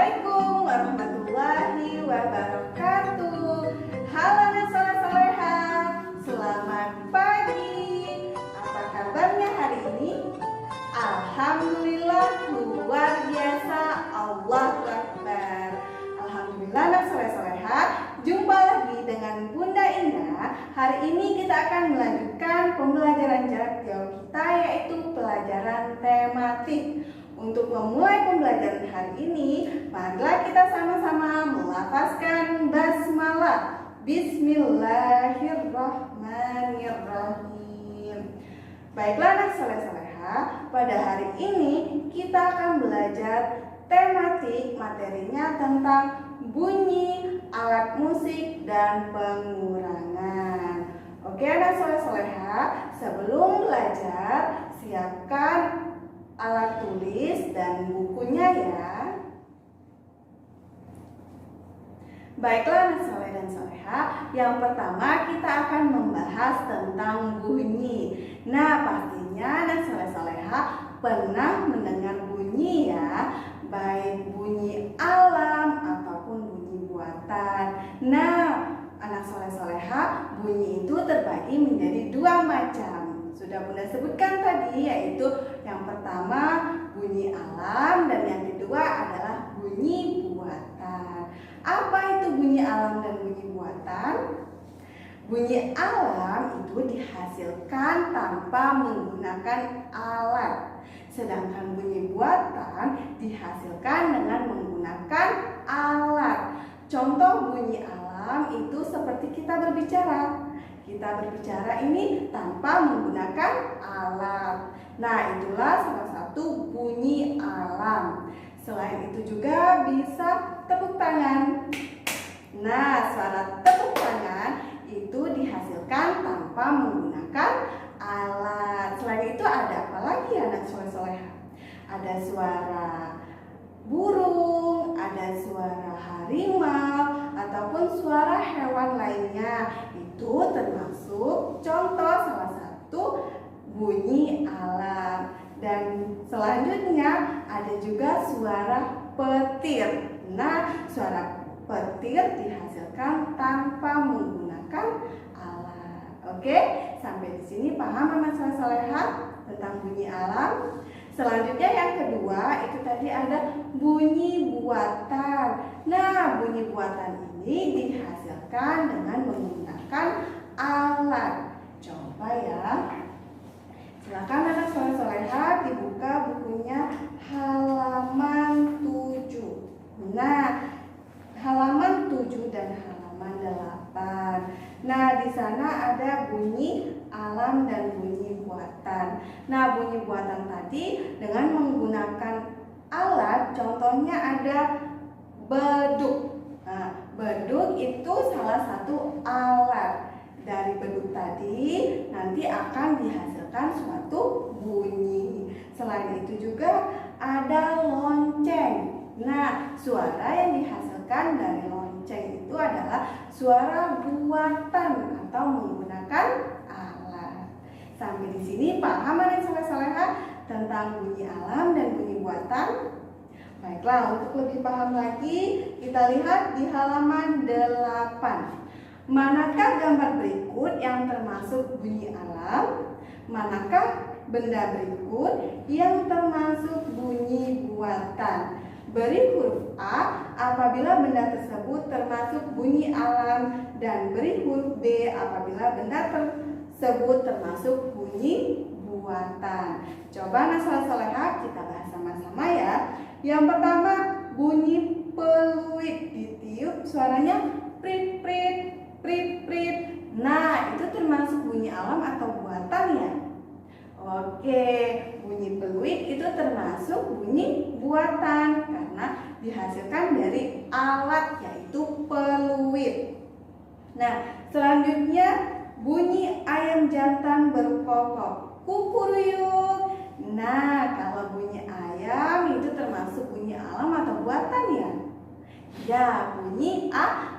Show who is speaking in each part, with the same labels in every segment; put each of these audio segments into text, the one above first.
Speaker 1: Assalamualaikum warahmatullahi wabarakatuh. Halo anak soleh-soleha, selamat pagi. Apa kabarnya hari ini? Alhamdulillah luar biasa, Allahu Akbar. Alhamdulillah anak soleh-soleha, jumpa lagi dengan Bunda Indah. Hari ini kita akan melanjutkan pembelajaran jarak jauh kita, yaitu pelajaran tematik. Untuk memulai pembelajaran hari ini, marilah kita sama-sama melafazkan basmalah. Bismillahirrahmanirrahim. Baiklah anak soleh-soleha, pada hari ini kita akan belajar tematik, materinya tentang bunyi, alat musik, dan pengurangan. Oke anak soleh-soleha, sebelum belajar, siapkan alat tulis dan bukunya ya. Baiklah anak soleh dan soleha, yang pertama kita akan membahas tentang bunyi. Nah pastinya anak soleh-soleha pernah mendengar bunyi ya, baik bunyi alam ataupun bunyi buatan. Nah anak soleh-soleha, bunyi itu terbagi menjadi dua macam. Sudah Bunda sebutkan tadi, yaitu yang pertama bunyi alam dan yang kedua adalah bunyi buatan. Apa itu bunyi alam dan bunyi buatan? Bunyi alam itu dihasilkan tanpa menggunakan alat, sedangkan bunyi buatan dihasilkan dengan menggunakan alat. Contoh bunyi alam itu seperti kita berbicara. Kita berbicara ini tanpa menggunakan alat. Nah, itulah salah satu bunyi alam. Selain itu juga bisa tepuk tangan. Nah, suara tepuk tangan itu dihasilkan tanpa menggunakan alat. Selain itu ada apa lagi anak soleh-soleha? Ada suara burung, ada suara harimau, ataupun suara hewan lainnya. Itu termasuk contoh salah satu bunyi alam. Dan selanjutnya ada juga suara petir. Nah, suara petir dihasilkan tanpa menggunakan alat. Oke, sampai di sini paham anak soleh-soleha tentang bunyi alam? Selanjutnya yang kedua itu tadi ada bunyi buatan. Nah, bunyi buatan ini dihasilkan dengan menggunakan alat. Coba ya. Silakan anak soleh-soleha dibuka bukunya halaman 7. Nah, halaman 7 dan halaman 8. Nah, di sana ada bunyi alam dan bunyi buatan. Nah, bunyi buatan tadi dengan menggunakan alat, contohnya ada beduk. Nah, beduk itu salah satu alat. Dari beduk tadi nanti akan dihasilkan suatu bunyi. Selain itu juga ada lonceng. Nah, suara yang dihasilkan dari lonceng itu adalah suara buatan atau menggunakan alat. Sampai di sini paham anak soleh-soleha tentang bunyi alam dan bunyi buatan? Baiklah, untuk lebih paham lagi, kita lihat di halaman 8. Manakah gambar berikut yang termasuk bunyi alam? Manakah benda berikut yang termasuk bunyi buatan? Beri huruf A apabila benda tersebut termasuk bunyi alam, dan beri huruf B apabila benda tersebut termasuk bunyi buatan. Coba anak soleh-soleha kita bahas sama-sama ya. Yang pertama bunyi peluit, ditiup suaranya prit prit prit prit. Nah, itu termasuk bunyi alam atau buatan ya? Oke, bunyi peluit itu termasuk bunyi buatan karena dihasilkan dari alat, yaitu peluit. Nah, selanjutnya bunyi ayam jantan berkokok, kukuruyuk. Nah, kalau bunyi ayam itu termasuk bunyi alam atau buatan ya? Ya, bunyi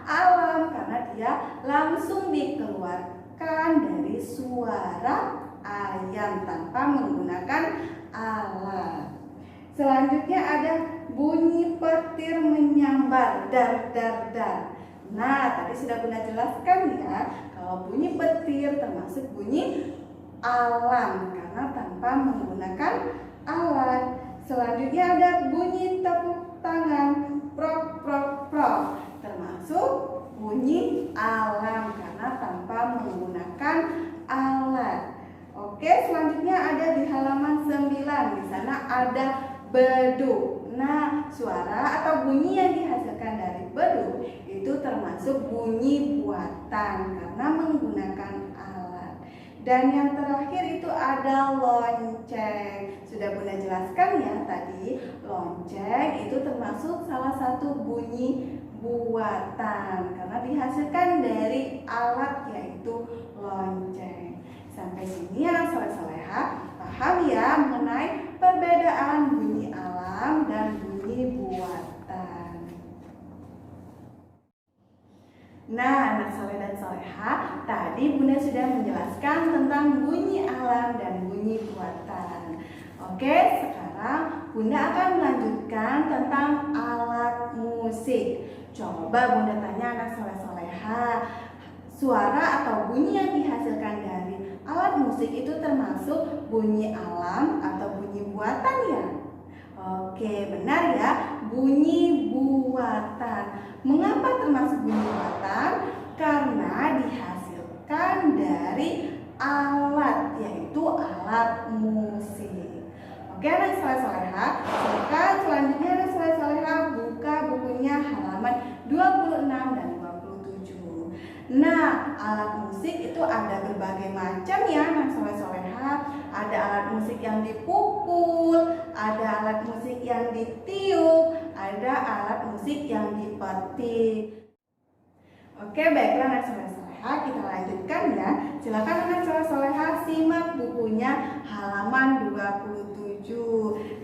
Speaker 1: alam karena dia langsung dikeluarkan dari suara ayam tanpa menggunakan alat. Selanjutnya ada bunyi petir menyambar, dar dar dar. Nah, tadi sudah Bunda jelaskan ya, kalau bunyi petir termasuk bunyi alam karena tanpa menggunakan alat. Selanjutnya ada bunyi tepuk tangan, prok prok prok, termasuk bunyi alam karena tanpa menggunakan alat. Oke, selanjutnya ada di halaman 9. Di sana ada beduk. Nah, suara atau bunyi yang dihasilkan dari beduk itu termasuk bunyi buatan karena menggunakan alat. Dan yang terakhir itu ada lonceng. Sudah Bunda jelaskan ya tadi, lonceng itu termasuk salah satu bunyi buatan karena dihasilkan dari alat yaitu lonceng. Sampai sini anak soleh-soleha paham ya mengenai perbedaan bunyi alam dan bunyi buatan. Nah, anak soleh dan soleha, tadi Bunda sudah menjelaskan tentang bunyi alam dan bunyi buatan. Oke, sekarang Bunda akan melanjutkan tentang alat musik. Coba Bunda tanya anak soleh-soleha, suara atau bunyi yang dihasilkan dari alat musik itu termasuk bunyi alam atau bunyi buatan ya? Oke, benar ya, bunyi buatan. Mengapa termasuk bunyi buatan? Karena dihasilkan dari alat, yaitu alat musik. Oke, anak soleh-soleha, selanjutnya anak soleh-soleha buka bukunya halaman 26 dan 27. Nah, alat musik itu ada berbagai macam ya anak soleh-soleha. Ada alat musik yang dipukul, ada alat musik yang ditiup, ada alat musik yang dipetik. Oke, baiklah anak soleh-soleha, kita lanjutkan ya. Silakan anak soleh-soleha simak bukunya halaman 27.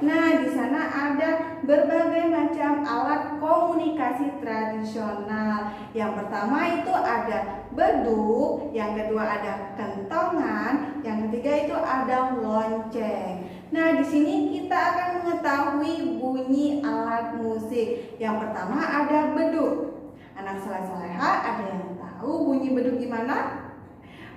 Speaker 1: Nah, di sana ada berbagai macam alat komunikasi tradisional. Yang pertama itu ada beduk, yang kedua ada kentongan, yang ketiga itu ada lonceng. Nah, di sini kita akan mengetahui bunyi alat musik. Yang pertama ada beduk. Anak soleh-soleha ada yang tahu bunyi beduk gimana?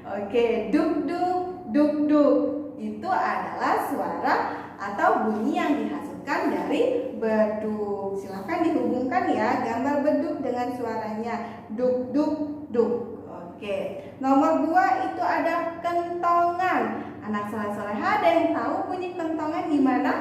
Speaker 1: Oke, duk duk duk duk. Itu adalah suara atau bunyi yang dihasilkan dari beduk. Silakan dihubungkan ya gambar beduk dengan suaranya, duk duk duk. Oke, nomor 2 itu ada kentongan. Anak soleh-soleha ada yang tahu bunyi kentongan gimana?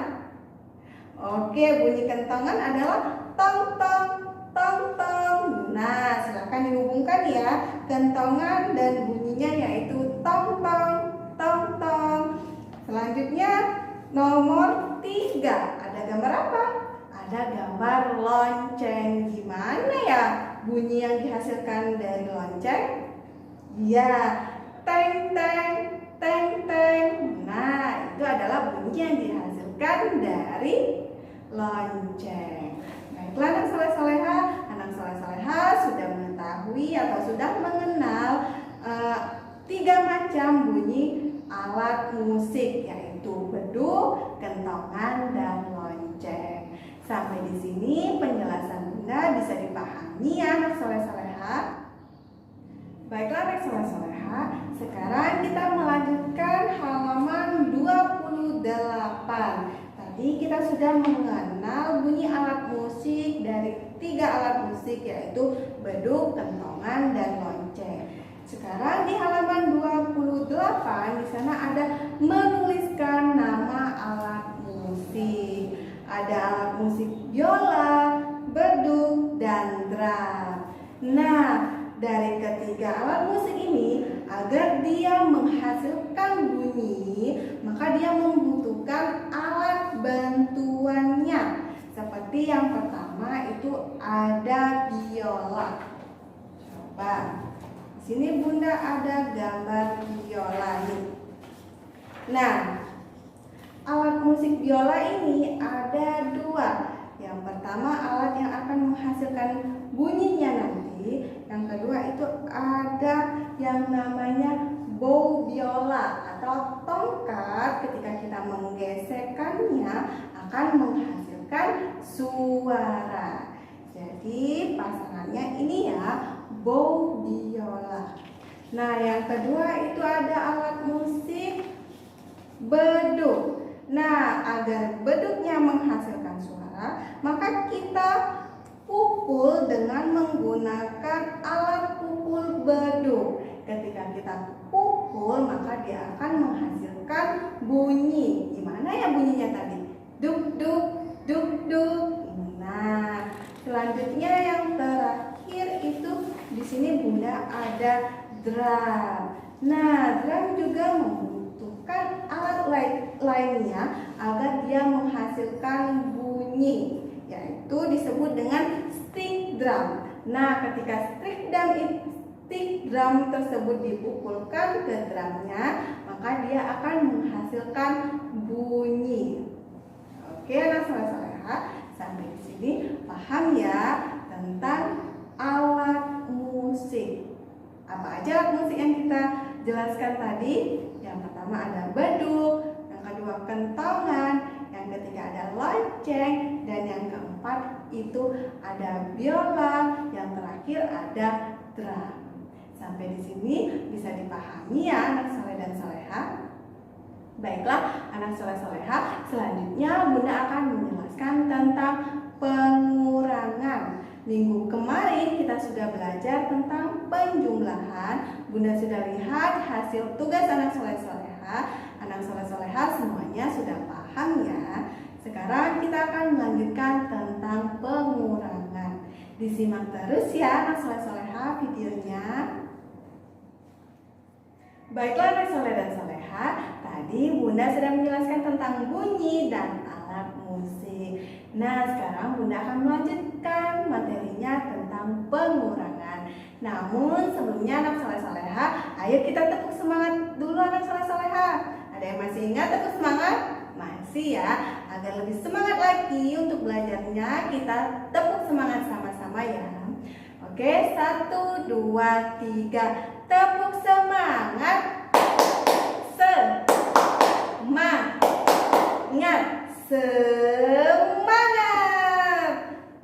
Speaker 1: Oke, bunyi kentongan adalah tong tong tong tong. Nah, silakan dihubungkan ya kentongan dan bunyinya yaitu tong tong tong tong. Selanjutnya nomor 3, ada gambar apa? Ada gambar lonceng. Gimana ya bunyi yang dihasilkan dari lonceng? Ya, teng teng teng teng. Nah, itu adalah bunyi yang dihasilkan dari lonceng. Baiklah anak soleh-soleha, anak soleh-soleha sudah mengetahui atau sudah mengenal 3 macam bunyi alat musik, yaitu beduk, kentongan, dan lonceng. Sampai di sini penjelasan Bunda bisa dipahami ya anak soleh-soleha. Baiklah anak soleh-soleha, sekarang kita melanjutkan halaman 28. Tadi kita sudah mengenal bunyi alat musik dari 3 alat musik, yaitu beduk, kentongan, dan lonceng. Sekarang di halaman 28 di sana ada menuliskan nama alat musik. Ada alat musik biola, beduk, dan drum. Nah, dari ketiga alat musik ini, agar dia menghasilkan bunyi, maka dia membutuhkan alat bantuannya. Seperti yang pertama itu ada biola. Coba, di sini Bunda ada gambar biola nih. Nah, alat musik biola ini ada 2. Yang pertama alat yang akan menghasilkan bunyinya nanti. Yang kedua itu ada yang namanya bow biola atau tongkat. Ketika kita menggesekkannya akan menghasilkan suara. Jadi pasangannya ini ya, bow biola. Nah, yang kedua itu ada alat musik beduk. Nah, agar beduknya menghasilkan suara, maka kita pukul dengan menggunakan alat pukul beduk. Ketika kita pukul, maka dia akan menghasilkan bunyi. Gimana ya bunyinya tadi? Duk duk, duk duk. Nah, selanjutnya yang terakhir itu di sini Bunda ada drum. Nah, drum juga membutuhkan alat lainnya agar dia menghasilkan bunyi, yaitu disebut dengan stick drum. Nah, ketika stick drum tersebut dipukulkan ke drumnya, maka dia akan menghasilkan bunyi. Oke, anak soleh-soleha, sampai di sini paham ya tentang alat musik. Apa aja alat musik yang kita jelaskan tadi? Yang pertama ada beduk, yang kedua kentongan, yang ketiga ada lonceng, dan yang keempat itu ada biola, yang terakhir ada drum. Sampai di sini bisa dipahami ya anak soleh dan soleha. Baiklah anak soleh-soleha, selanjutnya Bunda akan menjelaskan tentang pengurangan. Minggu kemarin kita sudah belajar tentang penjumlahan. Bunda sudah lihat hasil tugas anak soleh-soleha. Anak soleh-soleha semuanya sudah paham ya. Sekarang kita akan melanjutkan tentang pengurangan. Disimak terus ya anak soleh-soleha videonya. Baiklah anak soleh dan soleha, tadi Bunda sudah menjelaskan tentang bunyi dan alat musik. Nah, sekarang Bunda akan melanjutkan materinya tentang pengurangan. Namun sebelumnya anak soleh-soleha, ayo kita tepuk semangat dulu anak soleh-soleha. Ada yang masih ingat tepuk semangat? Masih ya. Agar lebih semangat lagi untuk belajarnya, kita tepuk semangat sama-sama ya. Oke, 1, 2, 3. Tepuk semangat. Semangat.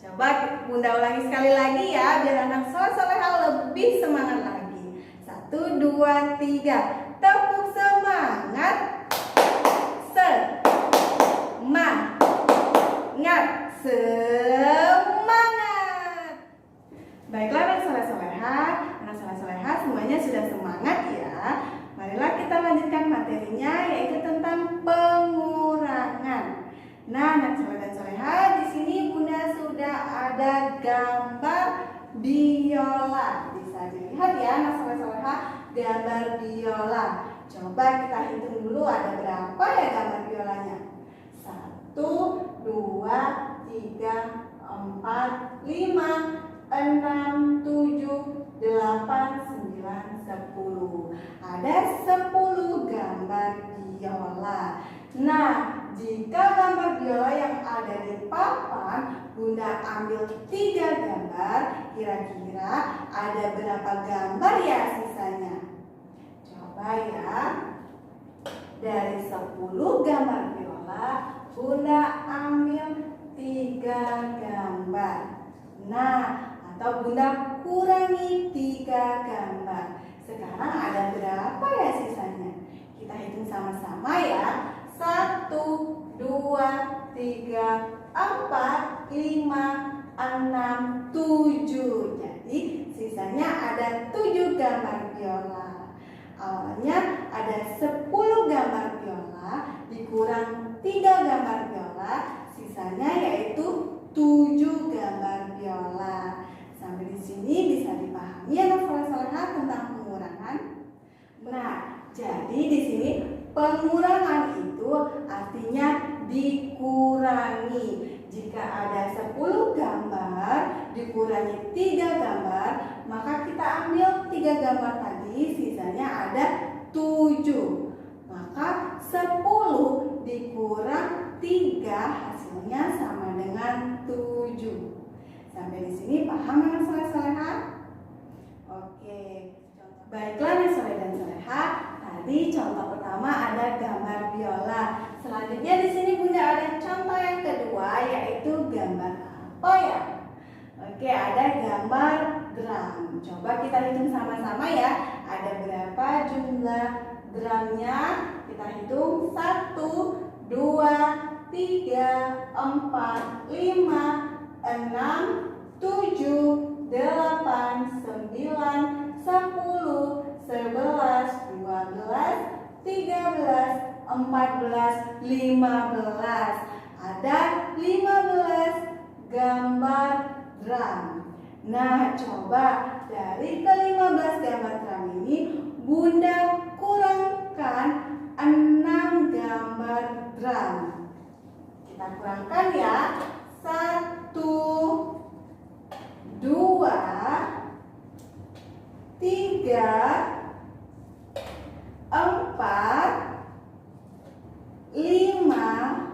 Speaker 1: Coba Bunda ulangi sekali lagi ya, biar anak soleh-soleha lebih semangat lagi. 1, 2, 3. Tepuk semangat. Semangat. Baiklah anak soleh-soleha semuanya sudah semangat ya. Marilah kita lanjutkan materinya, yaitu tentang pengurangan. Nah, anak soleh dan soleha, di sini Bunda sudah ada gambar biola. Bisa dilihat ya anak soleh-soleha, gambar biola. Coba kita hitung dulu ada berapa ya gambar biolanya. 1, 2, 3, 4, 5, 6, 7, 8, 9, 10. Ada 10 gambar biola. Nah, jika gambar biola yang ada di papan Bunda ambil 3 gambar, kira-kira ada berapa gambar ya sisanya? Coba ya. Dari 10 gambar biola Bunda ambil 3 gambar. Nah, atau Bunda kurangi 3 gambar. Sekarang ada berapa ya sisanya? Kita hitung sama-sama ya. 1, 2, 3, 4, 5, 6, 7. Jadi sisanya ada 7 gambar biola. Awalnya ada 10 gambar biola dikurang 3 gambar biola, sisanya yaitu 7 gambar biola. Sampai di sini bisa dipahami ya anak soleh-soleha tentang pengurangan. Nah, jadi di sini pengurangan itu artinya dikurangi. Jika ada 10 gambar dikurangi 3 gambar, maka kita ambil 3 gambar tadi, sisanya ada 7. Maka 10 dikurang 3 hasilnya sama dengan 7. Sampai di sini paham anak soleh-soleha? Oke. Baiklah anak soleh dan soleha, tadi contoh pertama pertama ada gambar biola. Selanjutnya di sini Bunda ada contoh yang kedua, yaitu gambar apa ya? Oke, ada gambar drum. Coba kita hitung sama-sama ya. Ada berapa jumlah drumnya? Kita hitung 1, 2, 3, 4, 5, 6, 7, 8, 9, 10, 11, 12, 13, 14, 15. Ada 15 gambar drum. Nah, coba dari ke-15 gambar drum ini Bunda kurangkan 6 gambar drum. Kita kurangkan ya. 1, 2, 3, 4, 5,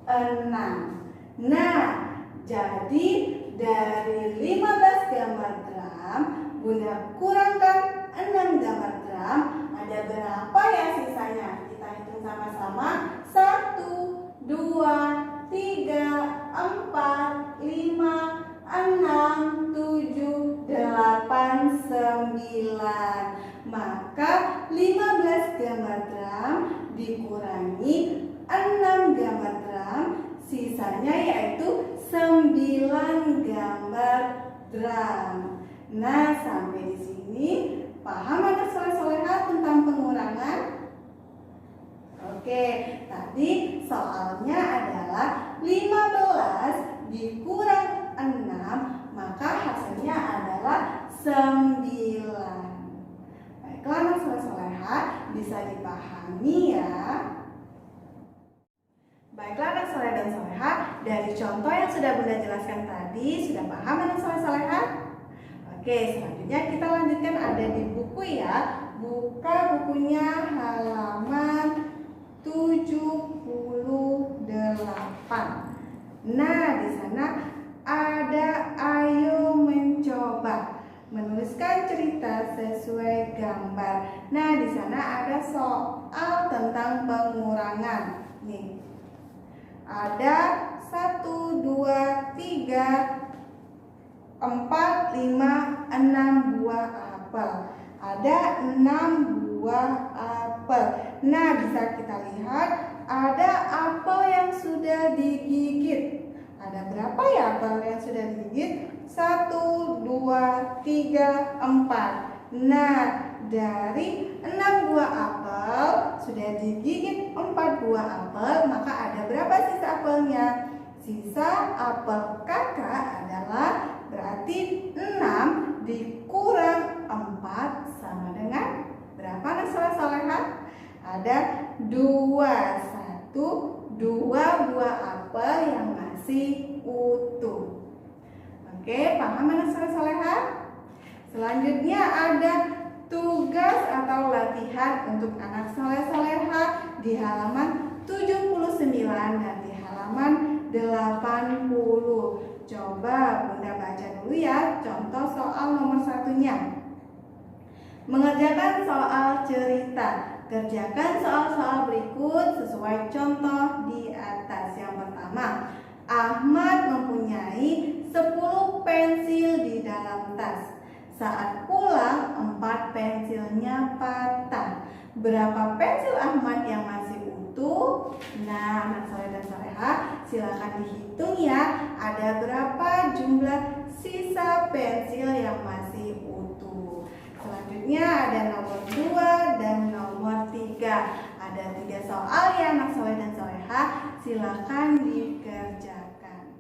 Speaker 1: 6. Nah, jadi dari 15 gambar drum Bunda kurangkan 6 gambar drum. Ada berapa ya sisanya? Kita hitung sama-sama. 1, 2, 3, 4, 5, 6, 7, 8, 9. Maka 15 gambar drum dikurangi 6 gambar drum, sisanya yaitu 9 gambar drum. Nah, sampai di sini paham anak soleh-soleha tentang pengurangan? Oke, tadi soalnya adalah 15 dikurang 6, maka hasilnya adalah 9. Baiklah anak soleh-soleha, bisa dipahami ya. Baiklah anak soleh dan soleha, dari contoh yang sudah Bunda jelaskan tadi, sudah paham anak soleh-soleha? Oke, selanjutnya kita lanjutkan, ada di buku ya. Buka bukunya halaman 78. Nah, di sana ada ayo mencoba menuliskan cerita sesuai gambar. Nah, di sana ada soal tentang pengurangan. Nih. Ada 1, 2, 3, 4, 5, 6 buah apel. Ada 6 buah apel. Nah, bisa kita lihat ada apel yang sudah digigit. Ada berapa ya apel yang sudah digigit? 1, 2, 3, 4. Nah, dari 6 buah apel sudah digigit 4 buah apel, maka ada berapa sisa apelnya? Sisa apel kakak adalah berarti 6 dikurang 4 sama dengan berapa anak soleh-soleha? Ada 2 buah apel yang masih utuh. Oke, paham anak soleh-soleha? Selanjutnya ada tugas atau latihan untuk anak soleh-soleha di halaman 79 dan di halaman 80. Coba Bunda baca dulu ya contoh soal nomor 1-nya. Mengerjakan soal cerita. Kerjakan soal-soal berikut sesuai contoh di atas. Yang pertama, Ahmad mempunyai 10 pensil di dalam tas. Saat pulang, 4 pensilnya patah. Berapa pensil Ahmad yang masih utuh? Nah, anak soleh dan soleha, silakan dihitung ya. Ada berapa jumlah sisa pensil yang masih utuh? Selanjutnya ada nomor 2 dan nomor 3. Ada 3 soal ya anak soleh dan soleha, silakan dikerjakan.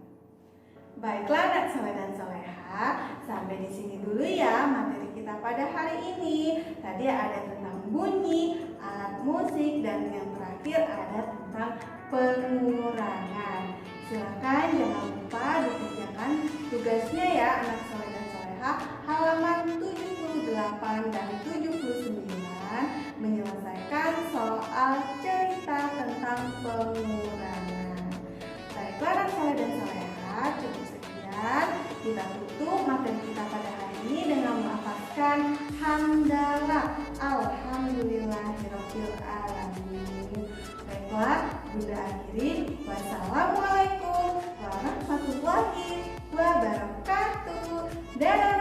Speaker 1: Baiklah anak soleh dan soleha, sampai di sini dulu ya materi kita pada hari ini. Tadi ada tentang bunyi, alat musik, dan yang terakhir ada tentang pengurangan. Silakan jangan lupa dikerjakan tugasnya ya anak soleh dan soleha, halaman 78 dan 79, menyelesaikan soal cerita tentang pengurangan. Baiklah anak soleh dan soleha, cukup sekian. Kita tutup materi kita pada hari ini dengan melafazkan hamdalah. Alhamdulillah. Alhamdulillahirabbil alamin. Baiklah, Bunda akhiri. Wassalamualaikum warahmatullahi wabarakatuh. Dadah.